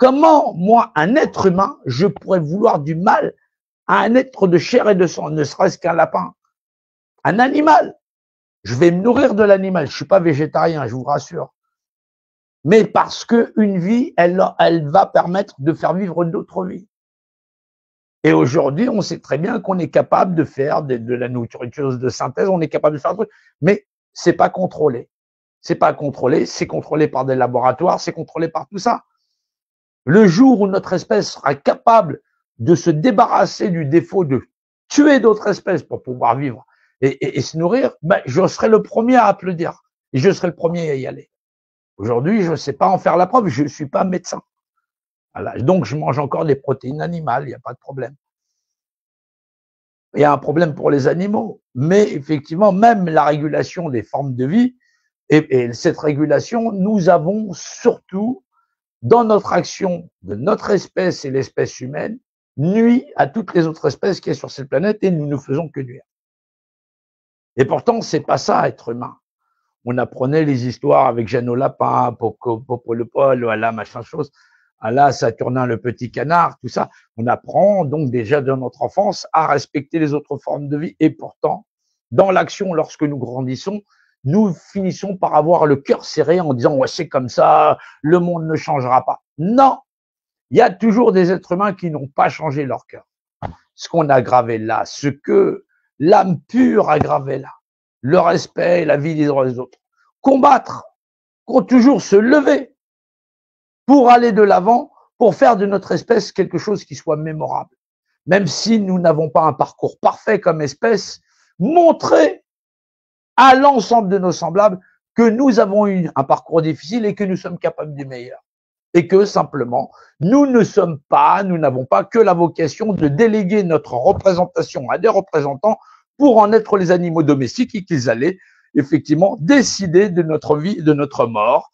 Comment, moi, un être humain, je pourrais vouloir du mal à un être de chair et de sang, ne serait-ce qu'un lapin, un animal? Je vais me nourrir de l'animal. Je suis pas végétarien, je vous rassure. Mais parce que une vie, elle va permettre de faire vivre d'autres vies. Et aujourd'hui, on sait très bien qu'on est capable de faire de la nourriture de synthèse, on est capable de faire des trucs, mais c'est pas contrôlé. C'est pas contrôlé, c'est contrôlé par des laboratoires, c'est contrôlé par tout ça. Le jour où notre espèce sera capable de se débarrasser du défaut de tuer d'autres espèces pour pouvoir vivre et se nourrir, ben, je serai le premier à applaudir et je serai le premier à y aller. Aujourd'hui, je ne sais pas en faire la preuve, je ne suis pas médecin. Voilà. Donc, je mange encore des protéines animales, il n'y a pas de problème. Il y a un problème pour les animaux, mais effectivement, même la régulation des formes de vie, et cette régulation, nous avons surtout, dans notre action de notre espèce et l'espèce humaine, nuit à toutes les autres espèces qui sont sur cette planète et nous ne faisons que nuire. Et pourtant, c'est pas ça, être humain. On apprenait les histoires avec Jeanne au lapin, Popo le Paul, voilà, machin chose, Allah, Saturnin le petit canard, tout ça. On apprend donc déjà de notre enfance à respecter les autres formes de vie. Et pourtant, dans l'action, lorsque nous grandissons, nous finissons par avoir le cœur serré en disant ouais, c'est comme ça, le monde ne changera pas. Non, il y a toujours des êtres humains qui n'ont pas changé leur cœur. Ce qu'on a gravé là, ce que l'âme pure a gravé là, le respect, la vie des droits des autres. Combattre, toujours se lever pour aller de l'avant, pour faire de notre espèce quelque chose qui soit mémorable. Même si nous n'avons pas un parcours parfait comme espèce, montrer à l'ensemble de nos semblables que nous avons eu un parcours difficile et que nous sommes capables du meilleur. Et que simplement, nous n'avons pas que la vocation de déléguer notre représentation à des représentants pour en être les animaux domestiques et qu'ils allaient effectivement décider de notre vie et de notre mort.